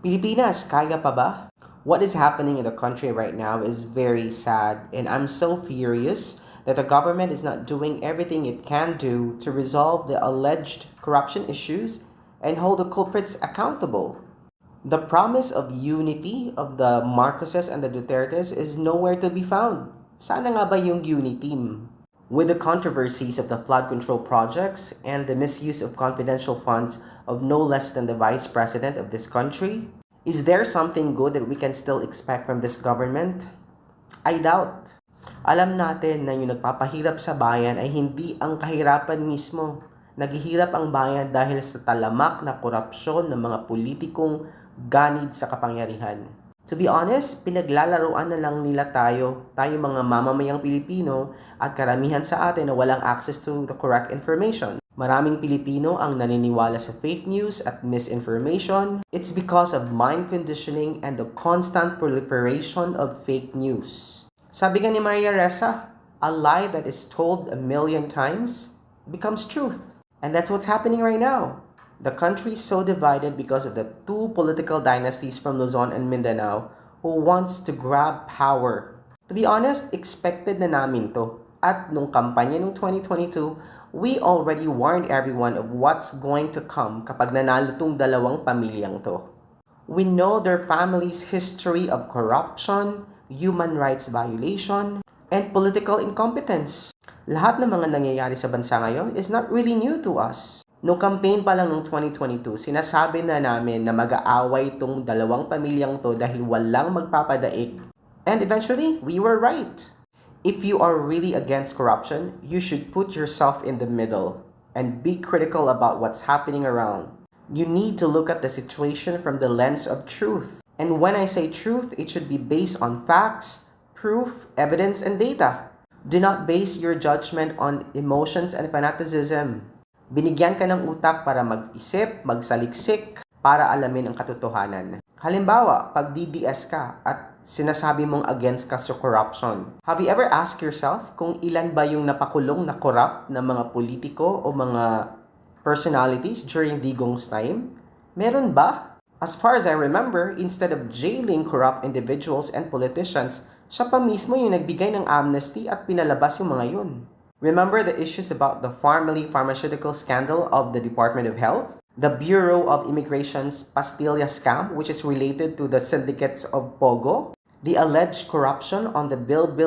Pilipinas, kaya pa ba? What is happening in the country right now is very sad, and I'm so furious that the government is not doing everything it can do to resolve the alleged corruption issues and hold the culprits accountable. The promise of unity of the Marcoses and the Dutertes is nowhere to be found. Sana nga ba yung unity? With the controversies of the flood control projects and the misuse of confidential funds of no less than the Vice President of this country, is there something good that we can still expect from this government? I doubt. Alam natin na yung nagpapahirap sa bayan ay hindi ang kahirapan mismo. Naghihirap ang bayan dahil sa talamak na korupsyon ng mga politikong ganid sa kapangyarihan. To be honest, pinaglalaruan na lang nila tayo mga mamamayang Pilipino at karamihan sa atin na walang access to the correct information. Maraming Pilipino ang naniniwala sa fake news at misinformation. It's because of mind conditioning and the constant proliferation of fake news. Sabi nga ni Maria Ressa, a lie that is told 1,000,000 times becomes truth. And that's what's happening right now. The country is so divided because of the two political dynasties from Luzon and Mindanao who wants to grab power. To be honest, expected na namin to. At nung kampanya nung 2022, we already warned everyone of what's going to come kapag nanalo tong dalawang pamilyang to. We know their family's history of corruption, human rights violation, and political incompetence. Lahat ng mga nangyayari sa bansa ngayon is not really new to us. Noong campaign pa lang noong 2022, sinasabi na namin na mag-aaway itong dalawang pamilyang to dahil walang magpapadaig. And eventually, we were right. If you are really against corruption, you should put yourself in the middle and be critical about what's happening around. You need to look at the situation from the lens of truth. And when I say truth, it should be based on facts, proof, evidence, and data. Do not base your judgment on emotions and fanaticism. Binigyan ka ng utak para mag-isip, magsaliksik, para alamin ang katotohanan. Halimbawa, pag DDS ka at sinasabi mong against ka sa corruption, have you ever asked yourself kung ilan ba yung napakulong na corrupt na mga politiko o mga personalities during Digong's time? Meron ba? As far as I remember, instead of jailing corrupt individuals and politicians, siya pa mismo yung nagbigay ng amnesty at pinalabas yung mga yun. Remember the issues about the family pharmaceutical scandal of the Department of Health? The Bureau of Immigration's Pastilla scam, which is related to the syndicates of Pogo? The alleged corruption on the Build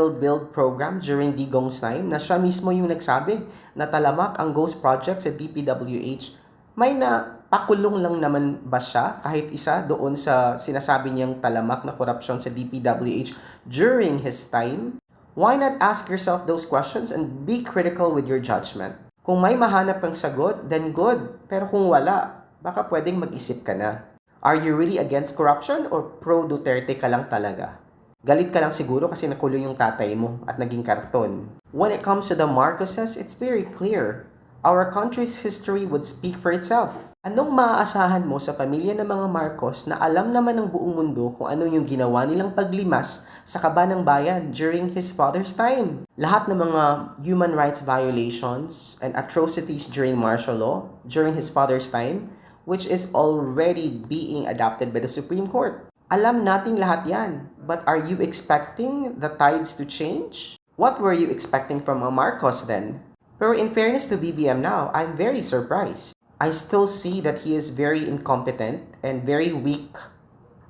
program during Digong's time na siya mismo yung nagsabi na talamak ang ghost project sa DPWH. May napakulong lang naman ba siya kahit isa doon sa sinasabi niyang talamak na korupsyon sa DPWH during his time? Why not ask yourself those questions and be critical with your judgment? Kung may mahanap kang sagot, then good. Pero kung wala, baka pwedeng mag-isip ka na. Are you really against corruption or pro-Duterte ka lang talaga? Galit ka lang siguro kasi nakulong yung tatay mo at naging karton. When it comes to the Marcoses, it's very clear. Our country's history would speak for itself. Anong maaasahan mo sa pamilya ng mga Marcos na alam naman ng buong mundo kung ano yung ginawa nilang paglimas sa kaba ng bayan during his father's time? Lahat ng mga human rights violations and atrocities during martial law during his father's time, which is already being adopted by the Supreme Court. Alam nating lahat yan. But are you expecting the tides to change? What were you expecting from a Marcos then? Pero in fairness to BBM now, I'm very surprised. I still see that he is very incompetent and very weak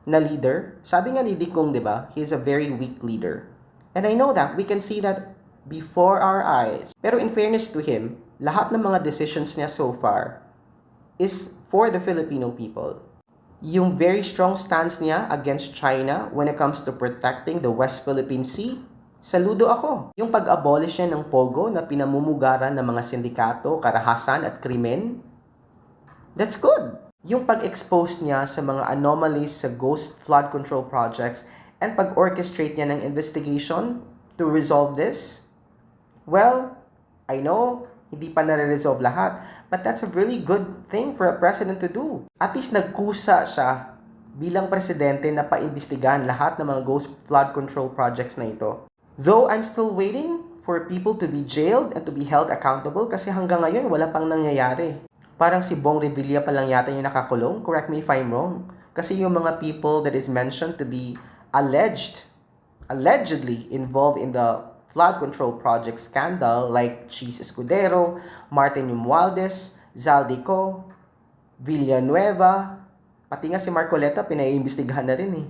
na leader. Sabi nga ni Digong, di ba? He is a very weak leader. And I know that. We can see that before our eyes. Pero in fairness to him, lahat ng mga decisions niya so far is for the Filipino people. Yung very strong stance niya against China when it comes to protecting the West Philippine Sea, saludo ako. Yung pag-abolish niya ng Pogo na pinamumugaran ng mga sindikato, karahasan at krimen, that's good. Yung pag-expose niya sa mga anomalies sa ghost flood control projects and pag-orchestrate niya ng investigation to resolve this, well, I know, hindi pa nare-resolve lahat, but that's a really good thing for a president to do. At least nagkusa siya bilang presidente na paimbestigahan lahat ng mga ghost flood control projects na ito. Though I'm still waiting for people to be jailed and to be held accountable kasi hanggang ngayon wala pang nangyayari. Parang si Bong Revilla pa lang yata yung nakakulong, correct me if I'm wrong. Kasi yung mga people that is mentioned to be allegedly involved in the flood control project scandal like Cheese Escudero, Martin Romualdez, Zaldico, Villanueva, pati nga si Marcoleta pinaiimbestigahan na rin eh.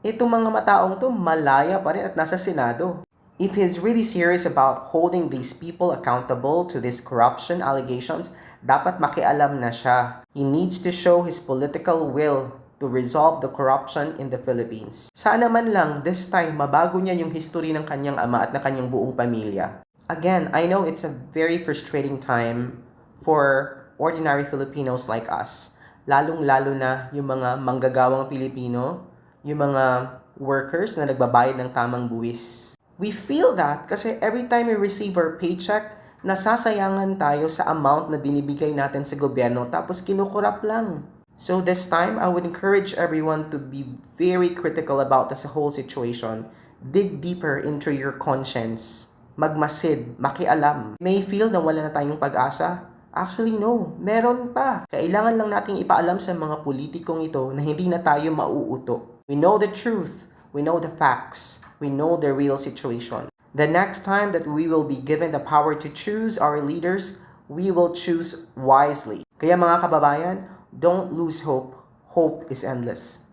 Itong mga mataong to malaya pa rin at nasa Senado. If he's really serious about holding these people accountable to these corruption allegations, dapat makialam na siya. He needs to show his political will to resolve the corruption in the Philippines. Sana man lang this time mabago niya yung history ng kanyang ama at ng kanyang buong pamilya. Again, I know it's a very frustrating time for ordinary Filipinos like us. Lalong-lalo na yung mga manggagawang Pilipino, yung mga workers na nagbabayad ng tamang buwis. We feel that kasi every time we receive our paycheck, nasasayangan tayo sa amount na binibigay natin sa gobyerno tapos kinukurap lang. So this time, I would encourage everyone to be very critical about this whole situation. Dig deeper into your conscience. Magmasid, makialam. May feel na wala na tayong pag-asa? Actually, no. Meron pa. Kailangan lang nating ipaalam sa mga politikong ito na hindi na tayo mauuto. We know the truth. We know the facts. We know the real situation. The next time that we will be given the power to choose our leaders, we will choose wisely. Kaya mga kababayan, don't lose hope. Hope is endless.